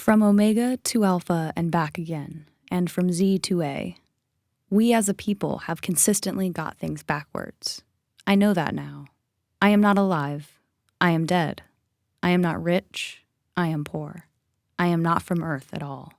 From Omega to Alpha and back again, and from Z to A, we as a people have consistently got things backwards. I know that now. I am not alive. I am dead. I am not rich. I am poor. I am not from Earth at all.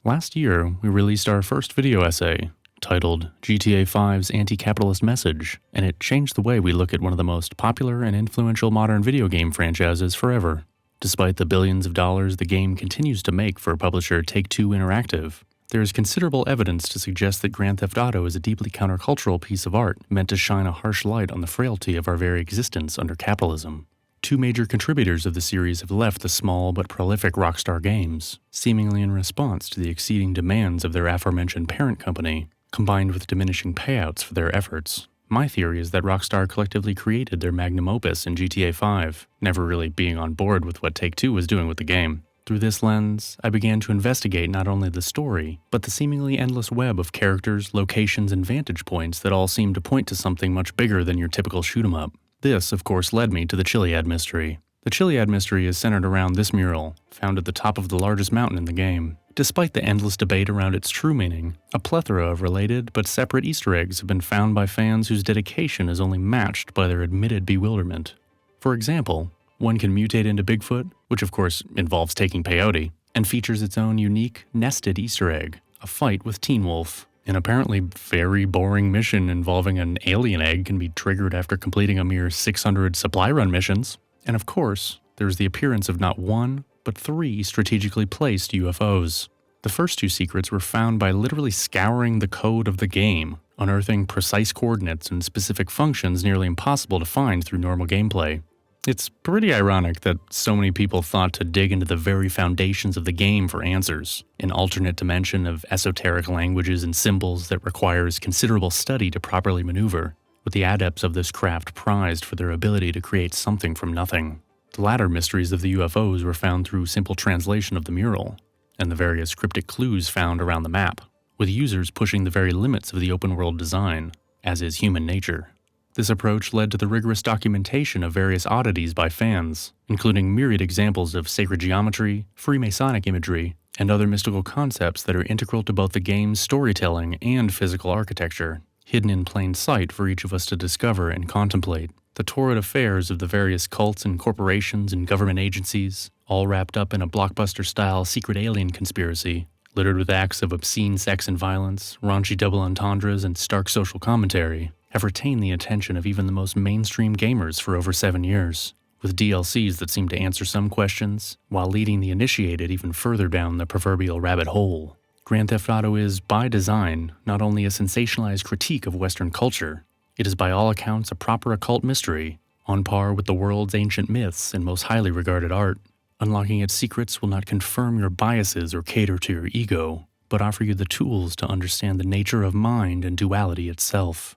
Last year, we released our first video essay, titled GTA V's Anti-Capitalist Message, and it changed the way we look at one of the most popular and influential modern video game franchises forever. Despite the billions of dollars the game continues to make for publisher Take-Two Interactive, there is considerable evidence to suggest that Grand Theft Auto is a deeply countercultural piece of art meant to shine a harsh light on the frailty of our very existence under capitalism. Two major contributors of the series have left the small but prolific Rockstar Games, seemingly in response to the exceeding demands of their aforementioned parent company, combined with diminishing payouts for their efforts. My theory is that Rockstar collectively created their magnum opus in GTA V, never really being on board with what Take-Two was doing with the game. Through this lens, I began to investigate not only the story, but the seemingly endless web of characters, locations, and vantage points that all seem to point to something much bigger than your typical shoot-'em-up. This, of course, led me to the Chiliad mystery. The Chiliad mystery is centered around this mural, found at the top of the largest mountain in the game. Despite the endless debate around its true meaning, a plethora of related but separate Easter eggs have been found by fans whose dedication is only matched by their admitted bewilderment. For example, one can mutate into Bigfoot, which of course involves taking peyote, and features its own unique, nested Easter egg, a fight with Teen Wolf. An apparently very boring mission involving an alien egg can be triggered after completing a mere 600 supply run missions. And of course, there's the appearance of not one, but 3 strategically placed UFOs. The first 2 secrets were found by literally scouring the code of the game, unearthing precise coordinates and specific functions nearly impossible to find through normal gameplay. It's pretty ironic that so many people thought to dig into the very foundations of the game for answers, an alternate dimension of esoteric languages and symbols that requires considerable study to properly maneuver, with the adepts of this craft prized for their ability to create something from nothing. The latter mysteries of the UFOs were found through simple translation of the mural, and the various cryptic clues found around the map, with users pushing the very limits of the open-world design, as is human nature. This approach led to the rigorous documentation of various oddities by fans, including myriad examples of sacred geometry, Freemasonic imagery, and other mystical concepts that are integral to both the game's storytelling and physical architecture, hidden in plain sight for each of us to discover and contemplate. The torrid affairs of the various cults and corporations and government agencies, all wrapped up in a blockbuster-style secret alien conspiracy, littered with acts of obscene sex and violence, raunchy double entendres, and stark social commentary, have retained the attention of even the most mainstream gamers for over 7 years, with DLCs that seem to answer some questions, while leading the initiated even further down the proverbial rabbit hole. Grand Theft Auto is, by design, not only a sensationalized critique of Western culture, it is by all accounts a proper occult mystery, on par with the world's ancient myths and most highly regarded art. Unlocking its secrets will not confirm your biases or cater to your ego, but offer you the tools to understand the nature of mind and duality itself.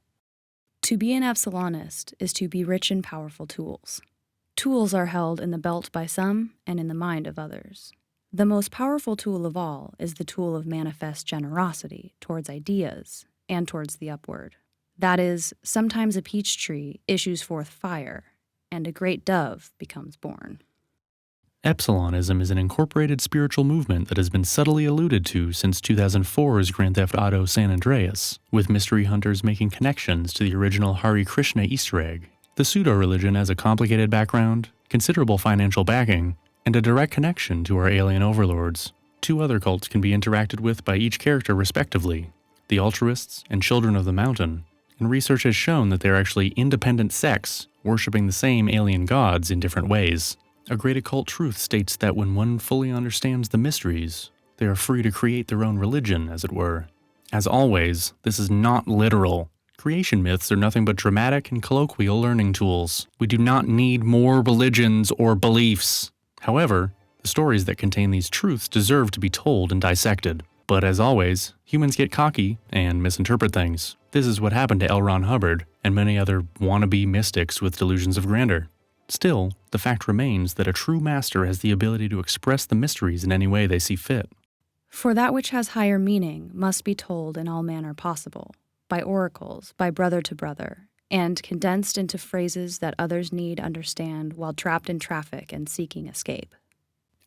To be an Epsilonist is to be rich in powerful tools. Tools are held in the belt by some and in the mind of others. The most powerful tool of all is the tool of manifest generosity towards ideas and towards the upward. That is, sometimes a peach tree issues forth fire, and a great dove becomes born. Epsilonism is an incorporated spiritual movement that has been subtly alluded to since 2004's Grand Theft Auto San Andreas, with mystery hunters making connections to the original Hare Krishna Easter egg. The pseudo-religion has a complicated background, considerable financial backing, and a direct connection to our alien overlords. 2 other cults can be interacted with by each character respectively, the Altruists and Children of the Mountain, and research has shown that they are actually independent sects, worshipping the same alien gods in different ways. A great occult truth states that when one fully understands the mysteries, they are free to create their own religion, as it were. As always, this is not literal. Creation myths are nothing but dramatic and colloquial learning tools. We do not need more religions or beliefs. However, the stories that contain these truths deserve to be told and dissected. But as always, humans get cocky and misinterpret things. This is what happened to L. Ron Hubbard and many other wannabe mystics with delusions of grandeur. Still, the fact remains that a true master has the ability to express the mysteries in any way they see fit. For that which has higher meaning must be told in all manner possible, by oracles, by brother to brother, and condensed into phrases that others need understand while trapped in traffic and seeking escape.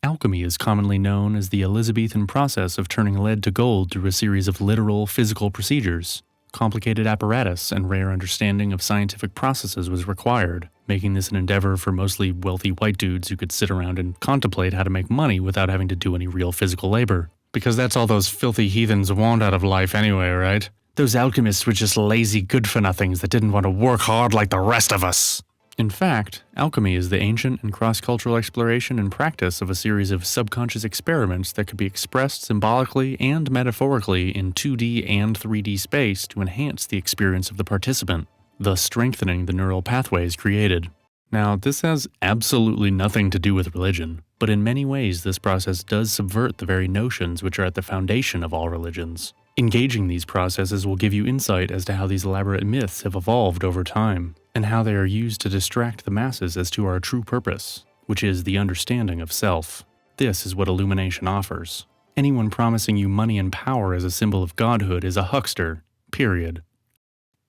Alchemy is commonly known as the Elizabethan process of turning lead to gold through a series of literal, physical procedures. Complicated apparatus and rare understanding of scientific processes was required, making this an endeavor for mostly wealthy white dudes who could sit around and contemplate how to make money without having to do any real physical labor. Because that's all those filthy heathens want out of life anyway, right? Those alchemists were just lazy good-for-nothings that didn't want to work hard like the rest of us. In fact, alchemy is the ancient and cross-cultural exploration and practice of a series of subconscious experiments that could be expressed symbolically and metaphorically in 2D and 3D space to enhance the experience of the participant, thus strengthening the neural pathways created. Now, this has absolutely nothing to do with religion, but in many ways this process does subvert the very notions which are at the foundation of all religions. Engaging these processes will give you insight as to how these elaborate myths have evolved over time, and how they are used to distract the masses as to our true purpose, which is the understanding of self. This is what Illumination offers. Anyone promising you money and power as a symbol of godhood is a huckster, period.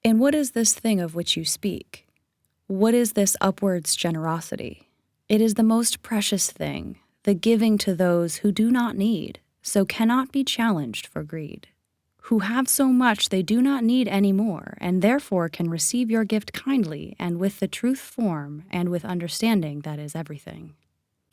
And what is this thing of which you speak? What is this upwards generosity? It is the most precious thing, the giving to those who do not need, so cannot be challenged for greed, who have so much they do not need any more, and therefore can receive your gift kindly and with the truth form and with understanding that is everything.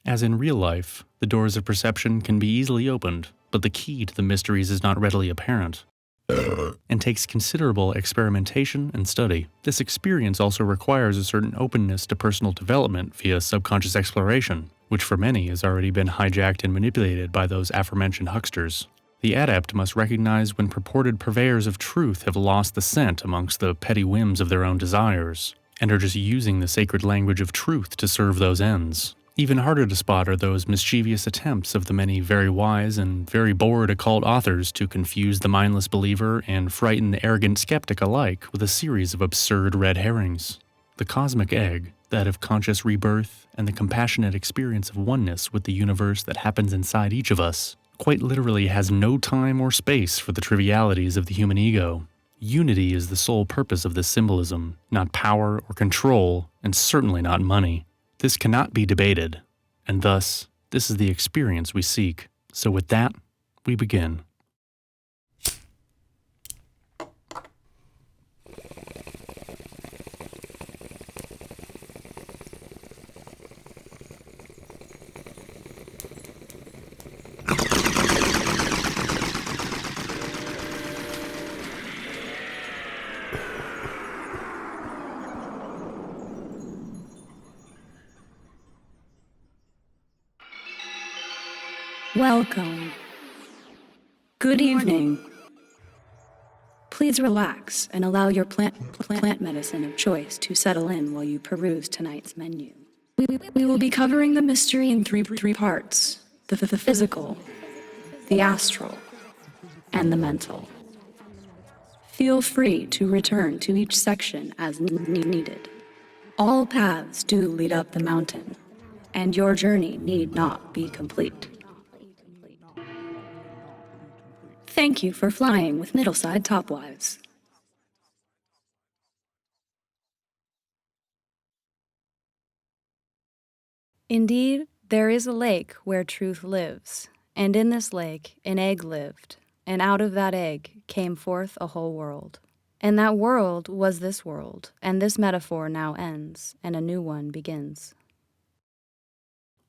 As in real life, the doors of perception can be easily opened, but the key to the mysteries is not readily apparent, and takes considerable experimentation and study. This experience also requires a certain openness to personal development via subconscious exploration, which for many has already been hijacked and manipulated by those aforementioned hucksters. The adept must recognize when purported purveyors of truth have lost the scent amongst the petty whims of their own desires, and are just using the sacred language of truth to serve those ends. Even harder to spot are those mischievous attempts of the many very wise and very bored occult authors to confuse the mindless believer and frighten the arrogant skeptic alike with a series of absurd red herrings. The cosmic egg, that of conscious rebirth, and the compassionate experience of oneness with the universe that happens inside each of us, quite literally has no time or space for the trivialities of the human ego. Unity is the sole purpose of this symbolism, not power or control, and certainly not money. This cannot be debated, and thus, this is the experience we seek. So with that, we begin. Welcome. Good evening. Please relax and allow your plant medicine of choice to settle in while you peruse tonight's menu. We will be covering the mystery in three parts: the physical, the astral, and the mental. Feel free to return to each section as needed. All paths do lead up the mountain, and your journey need not be complete. Thank you for flying with Middleside Topwives. Indeed, there is a lake where truth lives, and in this lake an egg lived, and out of that egg came forth a whole world. And that world was this world, and this metaphor now ends, and a new one begins.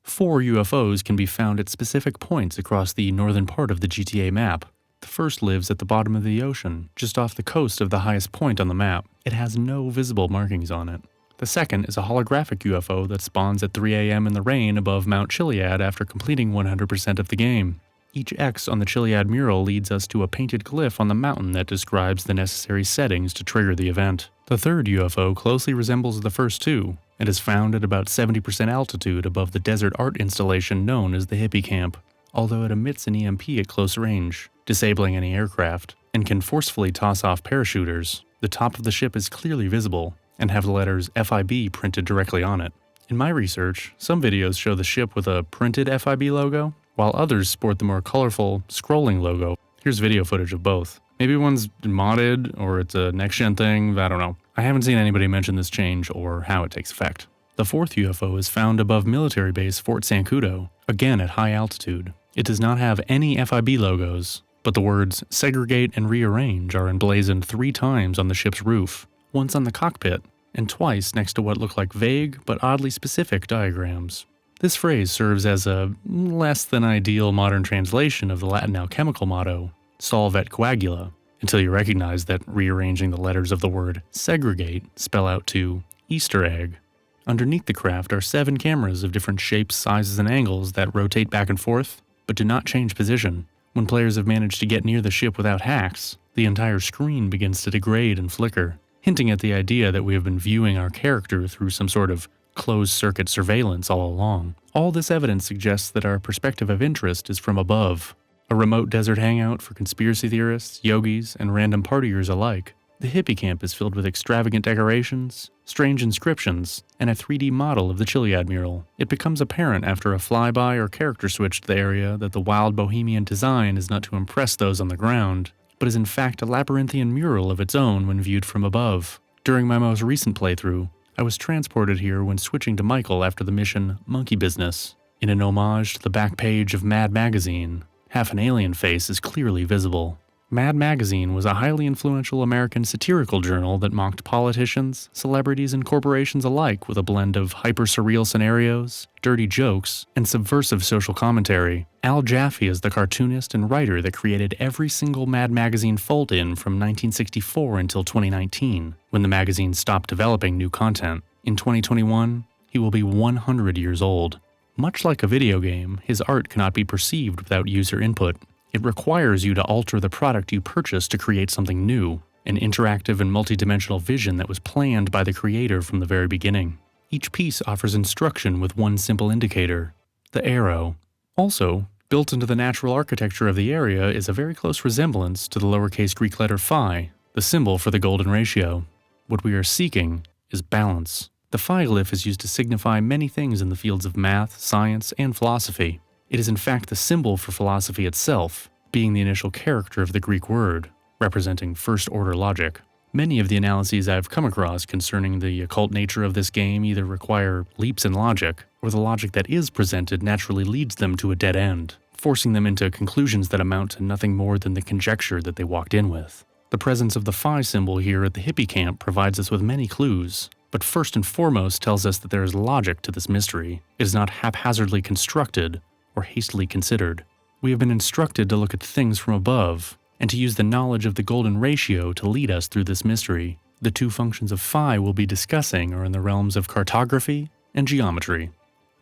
4 UFOs can be found at specific points across the northern part of the GTA map. The first lives at the bottom of the ocean, just off the coast of the highest point on the map. It has no visible markings on it. The second is a holographic UFO that spawns at 3 a.m. in the rain above Mount Chiliad after completing 100% of the game. Each X on the Chiliad mural leads us to a painted glyph on the mountain that describes the necessary settings to trigger the event. The third UFO closely resembles the first two, and is found at about 70% altitude above the desert art installation known as the Hippie Camp, although it emits an EMP at close range, disabling any aircraft, and can forcefully toss off parachuters. The top of the ship is clearly visible, and have the letters FIB printed directly on it. In my research, some videos show the ship with a printed FIB logo, while others sport the more colorful, scrolling logo. Here's video footage of both. Maybe one's modded, or it's a next-gen thing, I don't know. I haven't seen anybody mention this change or how it takes effect. The fourth UFO is found above military base Fort Sancudo, again at high altitude. It does not have any FIB logos, but the words segregate and rearrange are emblazoned 3 times on the ship's roof, once on the cockpit, and twice next to what look like vague but oddly specific diagrams. This phrase serves as a less than ideal modern translation of the Latin alchemical motto, solve et coagula, until you recognize that rearranging the letters of the word segregate spell out to Easter egg. Underneath the craft are 7 cameras of different shapes, sizes, and angles that rotate back and forth, but do not change position. When players have managed to get near the ship without hacks, the entire screen begins to degrade and flicker, hinting at the idea that we have been viewing our character through some sort of closed-circuit surveillance all along. All this evidence suggests that our perspective of interest is from above, a remote desert hangout for conspiracy theorists, yogis, and random partiers alike. The hippie camp is filled with extravagant decorations, strange inscriptions, and a 3D model of the Chiliad mural. It becomes apparent after a flyby or character switch to the area that the wild bohemian design is not to impress those on the ground, but is in fact a labyrinthian mural of its own when viewed from above. During my most recent playthrough, I was transported here when switching to Michael after the mission Monkey Business. In an homage to the back page of Mad Magazine, half an alien face is clearly visible. Mad Magazine was a highly influential American satirical journal that mocked politicians, celebrities, and corporations alike with a blend of hyper-surreal scenarios, dirty jokes, and subversive social commentary. Al Jaffe is the cartoonist and writer that created every single Mad Magazine fold-in from 1964 until 2019, when the magazine stopped developing new content. In 2021, he will be 100 years old. Much like a video game, his art cannot be perceived without user input. It requires you to alter the product you purchase to create something new, an interactive and multidimensional vision that was planned by the creator from the very beginning. Each piece offers instruction with one simple indicator, the arrow. Also, built into the natural architecture of the area is a very close resemblance to the lowercase Greek letter phi, the symbol for the golden ratio. What we are seeking is balance. The phi glyph is used to signify many things in the fields of math, science, and philosophy. It is in fact the symbol for philosophy itself, being the initial character of the Greek word, representing first-order logic. Many of the analyses I've come across concerning the occult nature of this game either require leaps in logic, or the logic that is presented naturally leads them to a dead end, forcing them into conclusions that amount to nothing more than the conjecture that they walked in with. The presence of the phi symbol here at the hippie camp provides us with many clues, but first and foremost tells us that there is logic to this mystery. It is not haphazardly constructed or hastily considered. We have been instructed to look at things from above, and to use the knowledge of the golden ratio to lead us through this mystery. The 2 functions of phi we'll be discussing are in the realms of cartography and geometry.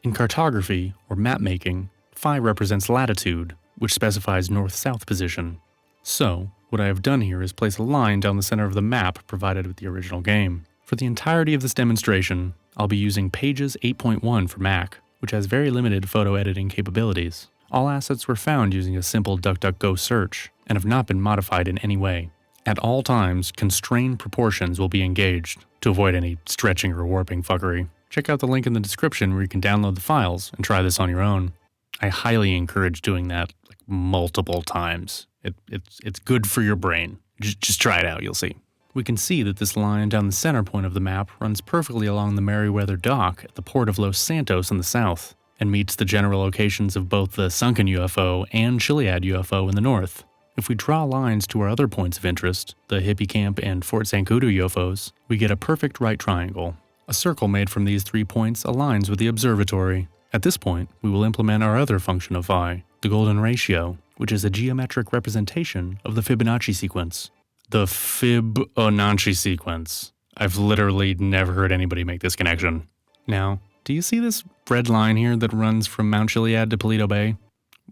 In cartography, or map-making, phi represents latitude, which specifies north-south position. So, what I have done here is place a line down the center of the map provided with the original game. For the entirety of this demonstration, I'll be using Pages 8.1 for Mac, which has very limited photo editing capabilities. All assets were found using a simple DuckDuckGo search, and have not been modified in any way. At all times, constrained proportions will be engaged, to avoid any stretching or warping fuckery. Check out the link in the description where you can download the files and try this on your own. I highly encourage doing that multiple times. It's good for your brain. Just try it out, you'll see. We can see that this line down the center point of the map runs perfectly along the Merryweather dock at the port of Los Santos in the south, and meets the general locations of both the sunken UFO and Chiliad UFO in the north. If we draw lines to our other points of interest, the hippie camp and Fort Sancudo UFOs, we get a perfect right triangle. A circle made from these 3 points aligns with the observatory. At this point, we will implement our other function of phi, the golden ratio, which is a geometric representation of the Fibonacci sequence. The Fibonacci sequence. I've literally never heard anybody make this connection. Now, do you see this red line here that runs from Mount Chiliad to Paleto Bay?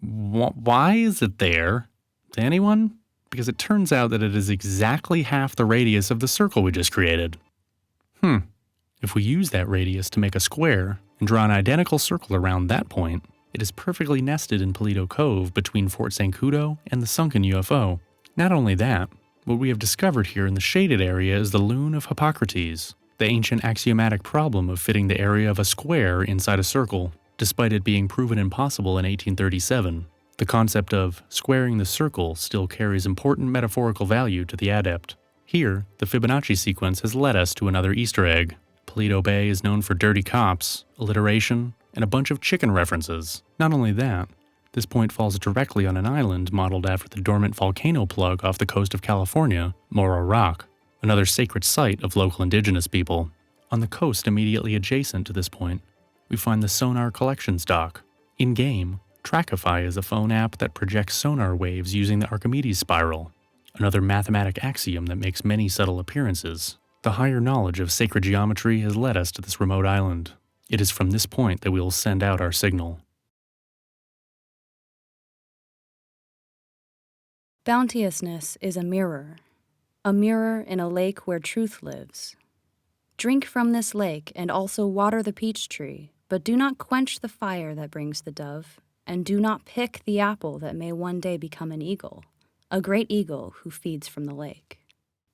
Why is it there? To anyone? Because it turns out that it is exactly half the radius of the circle we just created. If we use that radius to make a square and draw an identical circle around that point, it is perfectly nested in Paleto Cove between Fort Sancudo and the sunken UFO. Not only that, what we have discovered here in the shaded area is the Lune of Hippocrates, the ancient axiomatic problem of fitting the area of a square inside a circle, despite it being proven impossible in 1837. The concept of squaring the circle still carries important metaphorical value to the adept. Here, the Fibonacci sequence has led us to another Easter egg, Paleto Bay is known for dirty cops, alliteration, and a bunch of chicken references. Not only that, this point falls directly on an island modeled after the dormant volcano plug off the coast of California, Morro Rock, another sacred site of local indigenous people. On the coast immediately adjacent to this point, we find the Sonar Collections dock. In-game, Trackify is a phone app that projects sonar waves using the Archimedes spiral, another mathematic axiom that makes many subtle appearances. The higher knowledge of sacred geometry has led us to this remote island. It is from this point that we will send out our signal. Bounteousness is a mirror in a lake where truth lives. Drink from this lake and also water the peach tree, but do not quench the fire that brings the dove, and do not pick the apple that may one day become an eagle, a great eagle who feeds from the lake.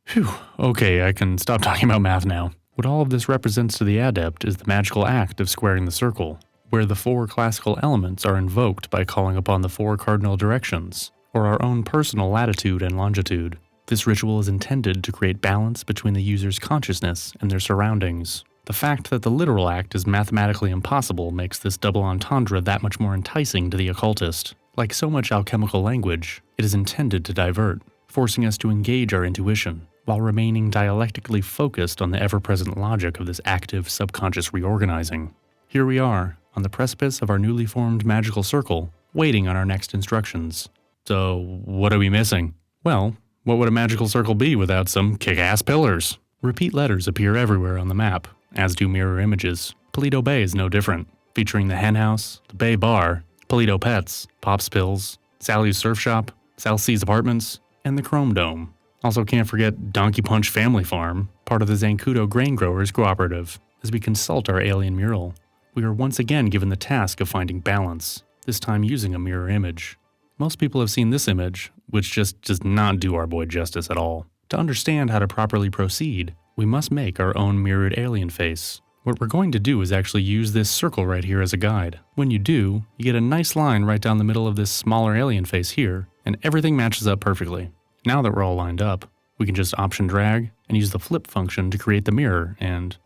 Phew, okay, I can stop talking about math now. What all of this represents to the adept is the magical act of squaring the circle, where the 4 classical elements are invoked by calling upon the 4 cardinal directions, or our own personal latitude and longitude. This ritual is intended to create balance between the user's consciousness and their surroundings. The fact that the literal act is mathematically impossible makes this double entendre that much more enticing to the occultist. Like so much alchemical language, it is intended to divert, forcing us to engage our intuition, while remaining dialectically focused on the ever-present logic of this active subconscious reorganizing. Here we are, on the precipice of our newly formed magical circle, waiting on our next instructions. So, what are we missing? Well, what would a magical circle be without some kick-ass pillars? Repeat letters appear everywhere on the map, as do mirror images. Paleto Bay is no different, featuring the henhouse, the Bay Bar, Paleto Pets, Pop's Pills, Sally's Surf Shop, South Seas Apartments, and the Chrome Dome. Also can't forget Donkey Punch Family Farm, part of the Zancudo Grain Growers Cooperative. As we consult our alien mural, we are once again given the task of finding balance, this time using a mirror image. Most people have seen this image, which just does not do our boy justice at all. To understand how to properly proceed, we must make our own mirrored alien face. What we're going to do is actually use this circle right here as a guide. When you do, you get a nice line right down the middle of this smaller alien face here, and everything matches up perfectly. Now that we're all lined up, we can just option drag and use the flip function to create the mirror, and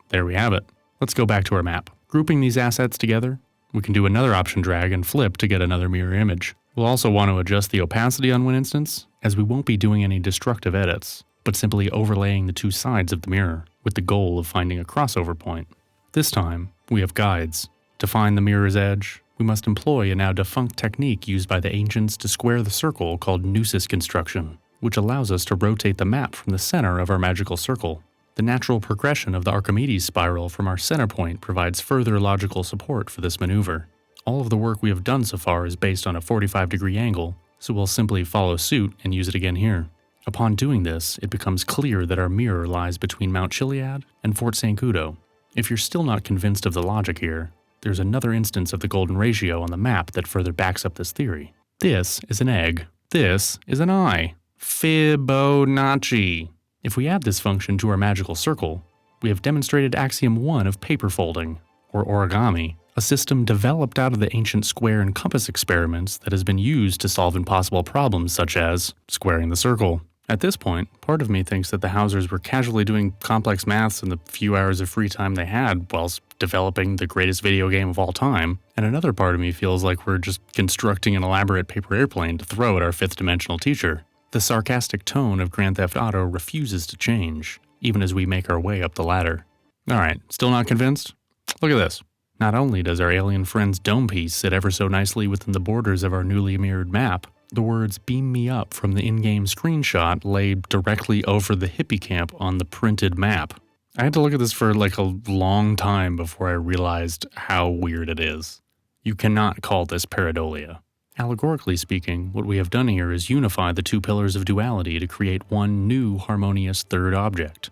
there we have it. Let's go back to our map. Grouping these assets together, we can do another option drag and flip to get another mirror image. We'll also want to adjust the opacity on one instance, as we won't be doing any destructive edits, but simply overlaying the 2 sides of the mirror, with the goal of finding a crossover point. This time, we have guides. To find the mirror's edge, we must employ a now defunct technique used by the ancients to square the circle called Gnosis construction, which allows us to rotate the map from the center of our magical circle. The natural progression of the Archimedes spiral from our center point provides further logical support for this maneuver. All of the work we have done so far is based on a 45-degree angle, so we'll simply follow suit and use it again here. Upon doing this, it becomes clear that our mirror lies between Mount Chiliad and Fort Zancudo. If you're still not convinced of the logic here, there's another instance of the golden ratio on the map that further backs up this theory. This is an egg. This is an eye. Fibonacci. If we add this function to our magical circle, we have demonstrated axiom 1 of paper folding, or origami, a system developed out of the ancient square and compass experiments that has been used to solve impossible problems such as squaring the circle. At this point, part of me thinks that the Hausers were casually doing complex maths in the few hours of free time they had whilst developing the greatest video game of all time, and another part of me feels like we're just constructing an elaborate paper airplane to throw at our 5th-dimensional teacher. The sarcastic tone of Grand Theft Auto refuses to change, even as we make our way up the ladder. Alright, still not convinced? Look at this. Not only does our alien friend's dome piece sit ever so nicely within the borders of our newly mirrored map, the words "Beam me up" from the in-game screenshot lay directly over the hippie camp on the printed map. I had to look at this for like a long time before I realized how weird it is. You cannot call this pareidolia. Allegorically speaking, what we have done here is unify the 2 pillars of duality to create one new harmonious third object.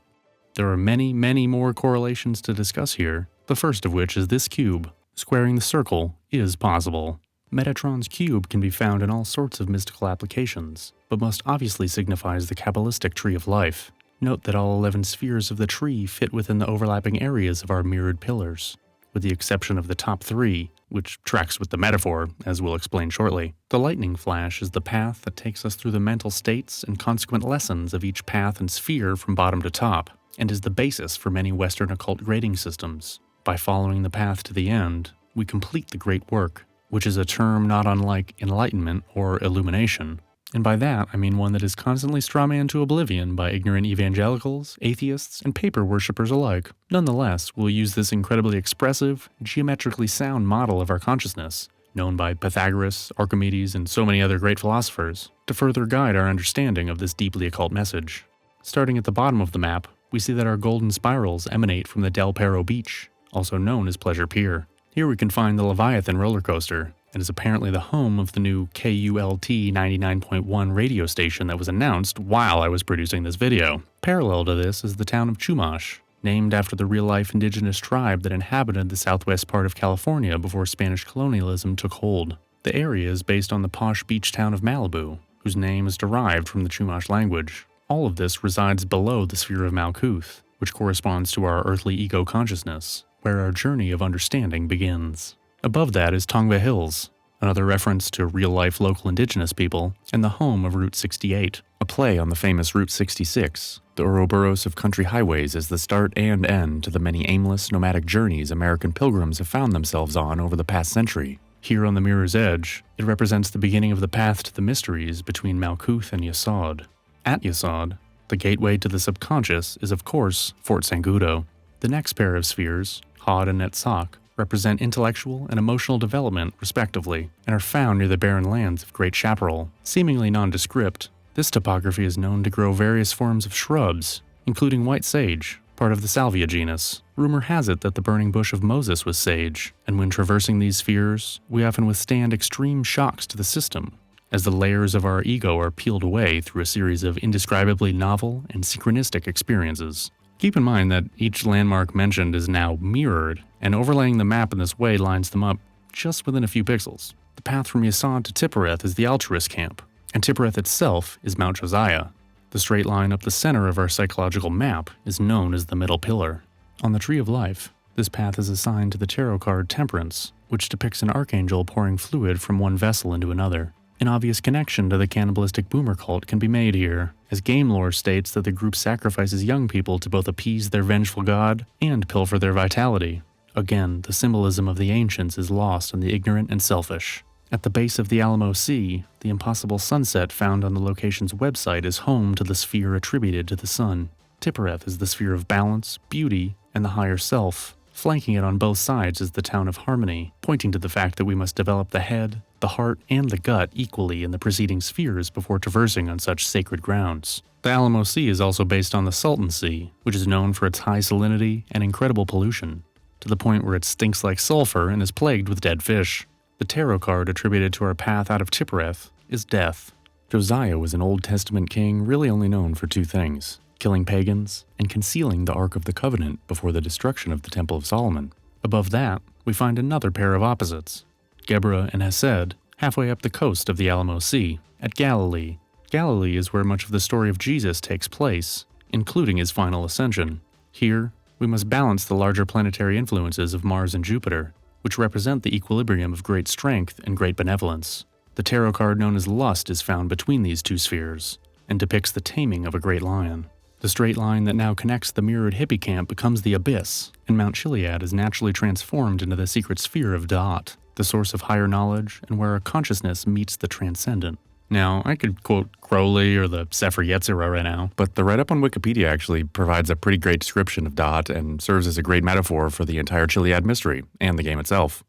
There are many, many more correlations to discuss here, the first of which is this cube. Squaring the circle is possible. Metatron's cube can be found in all sorts of mystical applications, but most obviously signifies the Kabbalistic tree of life. Note that all 11 spheres of the tree fit within the overlapping areas of our mirrored pillars. With the exception of the top 3, which tracks with the metaphor, as we'll explain shortly. The lightning flash is the path that takes us through the mental states and consequent lessons of each path and sphere from bottom to top, and is the basis for many Western occult grading systems. By following the path to the end, we complete the great work, which is a term not unlike enlightenment or illumination. And by that, I mean one that is constantly strawmanned to oblivion by ignorant evangelicals, atheists, and paper worshippers alike. Nonetheless, we'll use this incredibly expressive, geometrically sound model of our consciousness, known by Pythagoras, Archimedes, and so many other great philosophers, to further guide our understanding of this deeply occult message. Starting at the bottom of the map, we see that our golden spirals emanate from the Del Perro Beach, also known as Pleasure Pier. Here we can find the Leviathan roller coaster, and is apparently the home of the new KULT 99.1 radio station that was announced while I was producing this video. Parallel to this is the town of Chumash, named after the real-life indigenous tribe that inhabited the southwest part of California before Spanish colonialism took hold. The area is based on the posh beach town of Malibu, whose name is derived from the Chumash language. All of this resides below the sphere of Malkuth, which corresponds to our earthly ego consciousness, where our journey of understanding begins. Above that is Tongva Hills, another reference to real-life local indigenous people, and the home of Route 68, a play on the famous Route 66, the Ouroboros of country highways as the start and end to the many aimless, nomadic journeys American pilgrims have found themselves on over the past century. Here on the Mirror's Edge, it represents the beginning of the path to the mysteries between Malkuth and Yesod. At Yesod, the gateway to the subconscious is of course Fort Sangudo. The next pair of spheres, Hod and Netzach, represent intellectual and emotional development, respectively, and are found near the barren lands of Great Chaparral. Seemingly nondescript, this topography is known to grow various forms of shrubs, including white sage, part of the salvia genus. Rumor has it that the burning bush of Moses was sage, and when traversing these spheres, we often withstand extreme shocks to the system, as the layers of our ego are peeled away through a series of indescribably novel and synchronistic experiences. Keep in mind that each landmark mentioned is now mirrored, and overlaying the map in this way lines them up just within a few pixels. The path from Yesod to Tippereth is the Altruist Camp, and Tippereth itself is Mount Josiah. The straight line up the center of our psychological map is known as the Middle Pillar. On the Tree of Life, this path is assigned to the tarot card Temperance, which depicts an archangel pouring fluid from one vessel into another. An obvious connection to the cannibalistic boomer cult can be made here, as game lore states that the group sacrifices young people to both appease their vengeful god and pilfer their vitality. Again, the symbolism of the ancients is lost on the ignorant and selfish. At the base of the Alamo Sea, the impossible sunset found on the location's website is home to the sphere attributed to the sun. Tippereth is the sphere of balance, beauty, and the higher self. Flanking it on both sides is the town of Harmony, pointing to the fact that we must develop the head, the heart, and the gut equally in the preceding spheres before traversing on such sacred grounds. The Alamo Sea is also based on the Salton Sea, which is known for its high salinity and incredible pollution, to the point where it stinks like sulfur and is plagued with dead fish. The tarot card attributed to our path out of Tippereth is Death. Josiah was an Old Testament king really only known for two things: killing pagans and concealing the Ark of the Covenant before the destruction of the Temple of Solomon. Above that, we find another pair of opposites, Geburah and Hesed, halfway up the coast of the Alamo Sea, at Galilee. Galilee is where much of the story of Jesus takes place, including his final ascension. Here, we must balance the larger planetary influences of Mars and Jupiter, which represent the equilibrium of great strength and great benevolence. The tarot card known as Lust is found between these two spheres, and depicts the taming of a great lion. The straight line that now connects the mirrored hippie camp becomes the Abyss, and Mount Chiliad is naturally transformed into the secret sphere of Da'at, the source of higher knowledge and where our consciousness meets the transcendent. Now, I could quote Crowley or the Sefer Yetzirah right now, but the write-up on Wikipedia actually provides a pretty great description of Da'at and serves as a great metaphor for the entire Chiliad mystery and the game itself.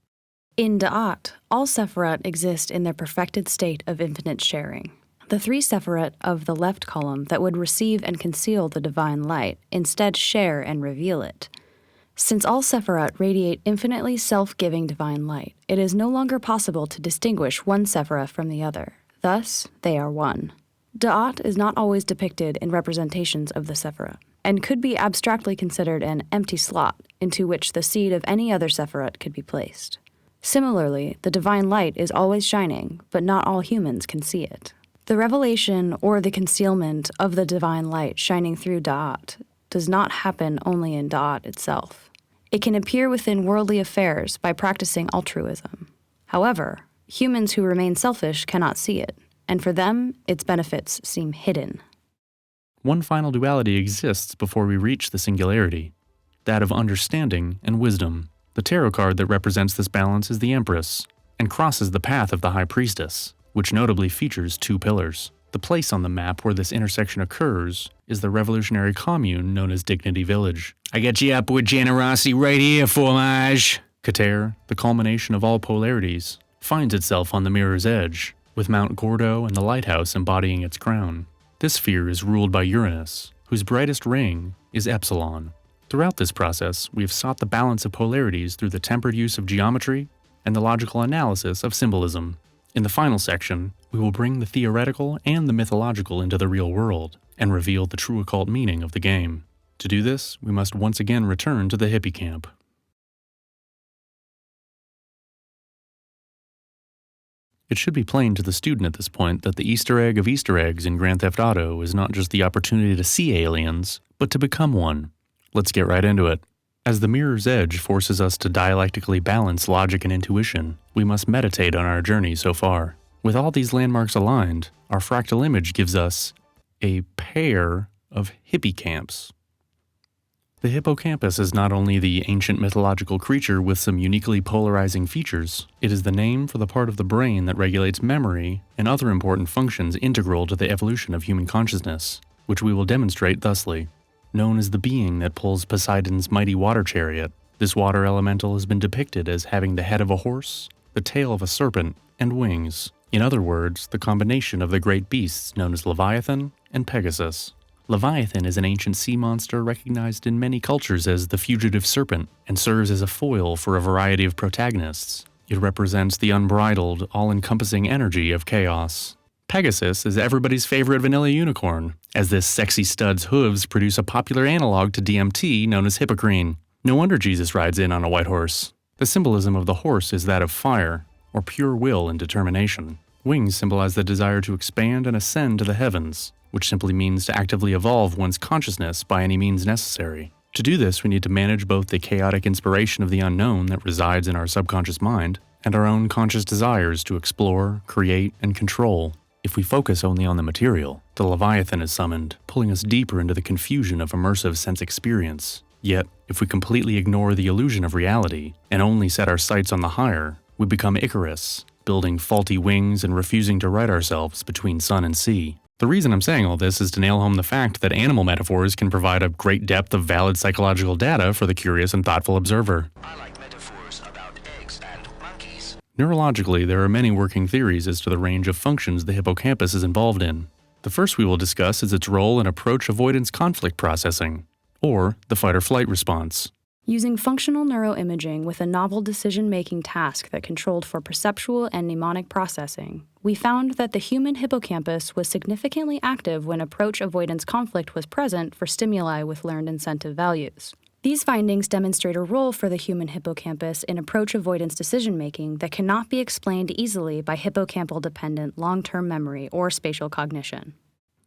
In Da'at, all Sephiroth exist in their perfected state of infinite sharing. The three Sephiroth of the left column that would receive and conceal the divine light instead share and reveal it. Since all Sephiroth radiate infinitely self-giving divine light, it is no longer possible to distinguish one Sephiroth from the other. Thus, they are one. Da'at is not always depicted in representations of the Sephiroth, and could be abstractly considered an empty slot into which the seed of any other Sephiroth could be placed. Similarly, the divine light is always shining, but not all humans can see it. The revelation or the concealment of the divine light shining through Da'at does not happen only in Da'at itself. It can appear within worldly affairs by practicing altruism. However, humans who remain selfish cannot see it, and for them, its benefits seem hidden. One final duality exists before we reach the singularity, that of understanding and wisdom. The tarot card that represents this balance is the Empress, and crosses the path of the High Priestess, which notably features two pillars. The place on the map where this intersection occurs is the revolutionary commune known as Dignity Village. I got you up with generosity right here, Formage! Kater, the culmination of all polarities, finds itself on the mirror's edge, with Mount Gordo and the lighthouse embodying its crown. This sphere is ruled by Uranus, whose brightest ring is Epsilon. Throughout this process, we have sought the balance of polarities through the tempered use of geometry and the logical analysis of symbolism. In the final section, we will bring the theoretical and the mythological into the real world and reveal the true occult meaning of the game. To do this, we must once again return to the hippie camp. It should be plain to the student at this point that the Easter egg of Easter eggs in Grand Theft Auto is not just the opportunity to see aliens, but to become one. Let's get right into it. As the mirror's edge forces us to dialectically balance logic and intuition, we must meditate on our journey so far. With all these landmarks aligned, our fractal image gives us a pair of hippie camps. The hippocampus is not only the ancient mythological creature with some uniquely polarizing features, it is the name for the part of the brain that regulates memory and other important functions integral to the evolution of human consciousness, which we will demonstrate thusly. Known as the being that pulls Poseidon's mighty water chariot, this water elemental has been depicted as having the head of a horse, the tail of a serpent, and wings. In other words, the combination of the great beasts known as Leviathan and Pegasus. Leviathan is an ancient sea monster recognized in many cultures as the fugitive serpent and serves as a foil for a variety of protagonists. It represents the unbridled, all-encompassing energy of chaos. Pegasus is everybody's favorite vanilla unicorn, as this sexy stud's hooves produce a popular analog to DMT known as Hippocrene. No wonder Jesus rides in on a white horse. The symbolism of the horse is that of fire, or pure will and determination. Wings symbolize the desire to expand and ascend to the heavens, which simply means to actively evolve one's consciousness by any means necessary. To do this, we need to manage both the chaotic inspiration of the unknown that resides in our subconscious mind, and our own conscious desires to explore, create, and control. If we focus only on the material, the Leviathan is summoned, pulling us deeper into the confusion of immersive sense experience. Yet, if we completely ignore the illusion of reality, and only set our sights on the higher, we become Icarus, building faulty wings and refusing to right ourselves between sun and sea. The reason I'm saying all this is to nail home the fact that animal metaphors can provide a great depth of valid psychological data for the curious and thoughtful observer. I like metaphors about eggs and monkeys. Neurologically, there are many working theories as to the range of functions the hippocampus is involved in. The first we will discuss is its role in approach avoidance conflict processing, or the fight-or-flight response. Using functional neuroimaging with a novel decision-making task that controlled for perceptual and mnemonic processing, we found that the human hippocampus was significantly active when approach avoidance conflict was present for stimuli with learned incentive values. These findings demonstrate a role for the human hippocampus in approach avoidance decision-making that cannot be explained easily by hippocampal-dependent long-term memory or spatial cognition.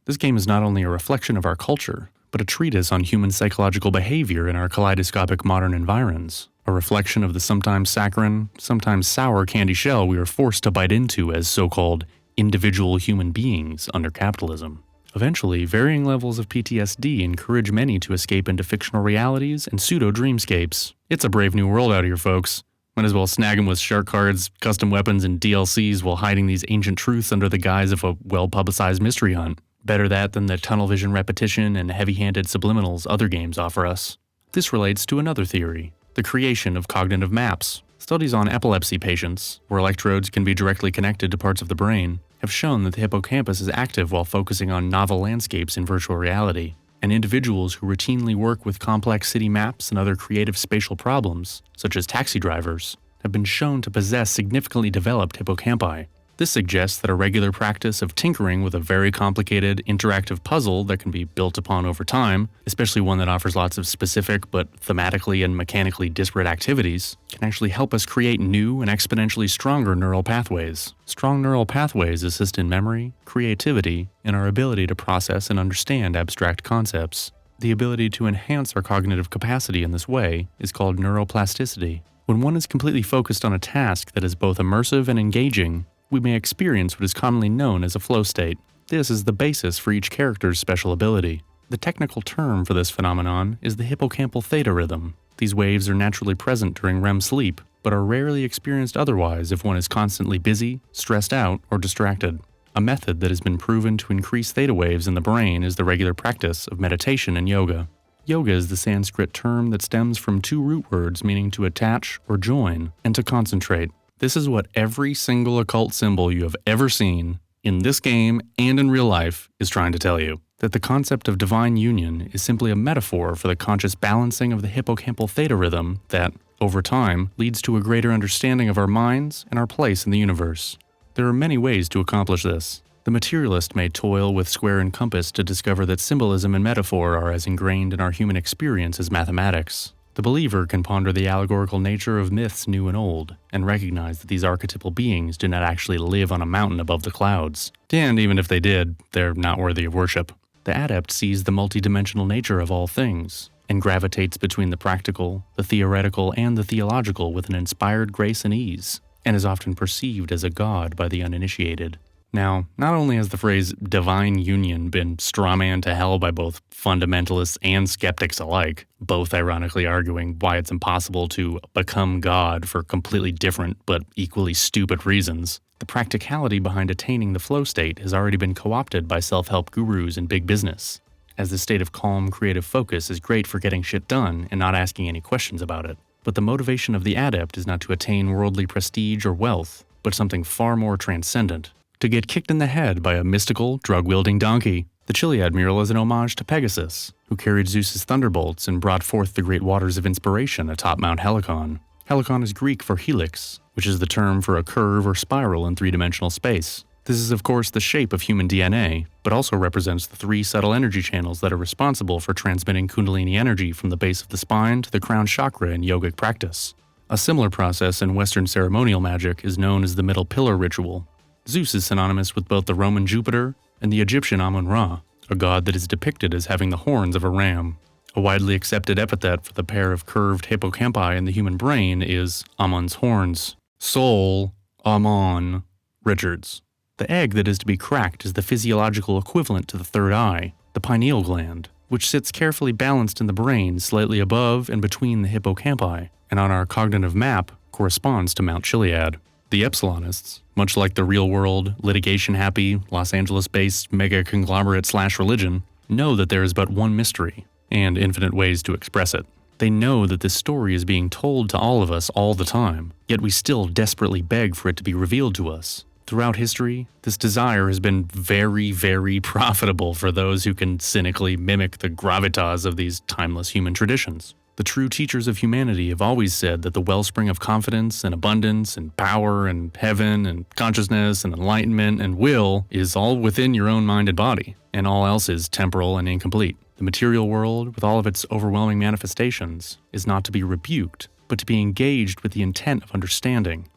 This game is not only a reflection of our culture, but a treatise on human psychological behavior in our kaleidoscopic modern environs, a reflection of the sometimes saccharine, sometimes sour candy shell we are forced to bite into as so-called individual human beings under capitalism. Eventually, varying levels of PTSD encourage many to escape into fictional realities and pseudo-dreamscapes. It's a brave new world out here, folks. Might as well snag them with shark cards, custom weapons, and DLCs while hiding these ancient truths under the guise of a well-publicized mystery hunt. Better that than the tunnel vision repetition and heavy-handed subliminals other games offer us. This relates to another theory, the creation of cognitive maps. Studies on epilepsy patients, where electrodes can be directly connected to parts of the brain, have shown that the hippocampus is active while focusing on novel landscapes in virtual reality. And individuals who routinely work with complex city maps and other creative spatial problems, such as taxi drivers, have been shown to possess significantly developed hippocampi. This suggests that a regular practice of tinkering with a very complicated, interactive puzzle that can be built upon over time, especially one that offers lots of specific but thematically and mechanically disparate activities, can actually help us create new and exponentially stronger neural pathways. Strong neural pathways assist in memory, creativity, and our ability to process and understand abstract concepts. The ability to enhance our cognitive capacity in this way is called neuroplasticity. When one is completely focused on a task that is both immersive and engaging, we may experience what is commonly known as a flow state. This is the basis for each character's special ability. The technical term for this phenomenon is the hippocampal theta rhythm. These waves are naturally present during REM sleep, but are rarely experienced otherwise if one is constantly busy, stressed out, or distracted. A method that has been proven to increase theta waves in the brain is the regular practice of meditation and yoga. Yoga is the Sanskrit term that stems from two root words meaning to attach or join, and to concentrate. This is what every single occult symbol you have ever seen, in this game and in real life, is trying to tell you. That the concept of divine union is simply a metaphor for the conscious balancing of the hippocampal theta rhythm that, over time, leads to a greater understanding of our minds and our place in the universe. There are many ways to accomplish this. The materialist may toil with square and compass to discover that symbolism and metaphor are as ingrained in our human experience as mathematics. The believer can ponder the allegorical nature of myths new and old, and recognize that these archetypal beings do not actually live on a mountain above the clouds. And even if they did, they're not worthy of worship. The adept sees the multidimensional nature of all things, and gravitates between the practical, the theoretical, and the theological with an inspired grace and ease, and is often perceived as a god by the uninitiated. Now, not only has the phrase divine union been strawmanned to hell by both fundamentalists and skeptics alike, both ironically arguing why it's impossible to become God for completely different but equally stupid reasons, the practicality behind attaining the flow state has already been co-opted by self-help gurus and big business, as the state of calm, creative focus is great for getting shit done and not asking any questions about it. But the motivation of the adept is not to attain worldly prestige or wealth, but something far more transcendent. To get kicked in the head by a mystical, drug-wielding donkey. The Chiliad mural is an homage to Pegasus, who carried Zeus's thunderbolts and brought forth the great waters of inspiration atop Mount Helicon. Helicon is Greek for helix, which is the term for a curve or spiral in three-dimensional space. This is of course the shape of human DNA, but also represents the three subtle energy channels that are responsible for transmitting Kundalini energy from the base of the spine to the crown chakra in yogic practice. A similar process in Western ceremonial magic is known as the middle pillar ritual. Zeus is synonymous with both the Roman Jupiter and the Egyptian Amun-Ra, a god that is depicted as having the horns of a ram. A widely accepted epithet for the pair of curved hippocampi in the human brain is Amun's horns. Sol Amun Richards. The egg that is to be cracked is the physiological equivalent to the third eye, the pineal gland, which sits carefully balanced in the brain slightly above and between the hippocampi, and on our cognitive map corresponds to Mount Chiliad. The Epsilonists, much like the real-world, litigation-happy, Los Angeles-based mega-conglomerate/religion, know that there is but one mystery, and infinite ways to express it. They know that this story is being told to all of us all the time, yet we still desperately beg for it to be revealed to us. Throughout history, this desire has been very, very profitable for those who can cynically mimic the gravitas of these timeless human traditions. The true teachers of humanity have always said that the wellspring of confidence and abundance and power and heaven and consciousness and enlightenment and will is all within your own mind and body, and all else is temporal and incomplete. The material world, with all of its overwhelming manifestations, is not to be rebuked, but to be engaged with the intent of understanding,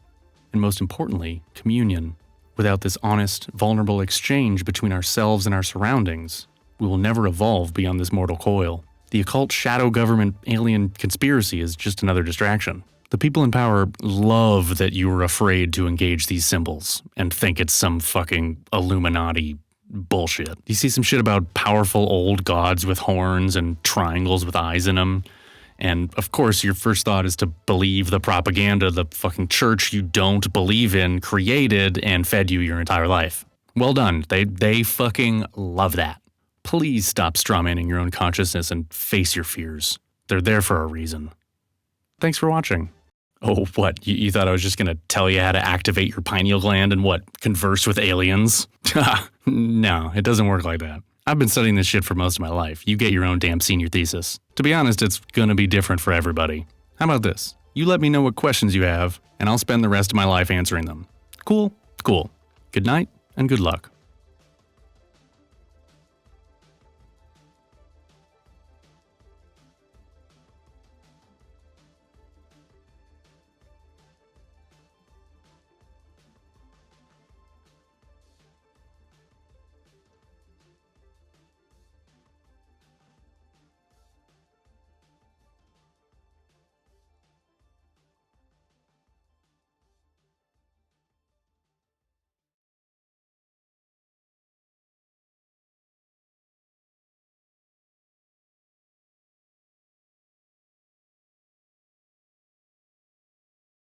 and most importantly, communion. Without this honest, vulnerable exchange between ourselves and our surroundings, we will never evolve beyond this mortal coil. The occult shadow government alien conspiracy is just another distraction. The people in power love that you are afraid to engage these symbols and think it's some fucking Illuminati bullshit. You see some shit about powerful old gods with horns and triangles with eyes in them. And of course, your first thought is to believe the propaganda the fucking church you don't believe in created and fed you your entire life. Well done. They fucking love that. Please stop strawmanning your own consciousness and face your fears. They're there for a reason. Thanks for watching. Oh, what? You thought I was just gonna tell you how to activate your pineal gland and what, converse with aliens? No, it doesn't work like that. I've been studying this shit for most of my life. You get your own damn senior thesis. To be honest, it's gonna be different for everybody. How about this? You let me know what questions you have, and I'll spend the rest of my life answering them. Cool? Cool. Good night, and good luck.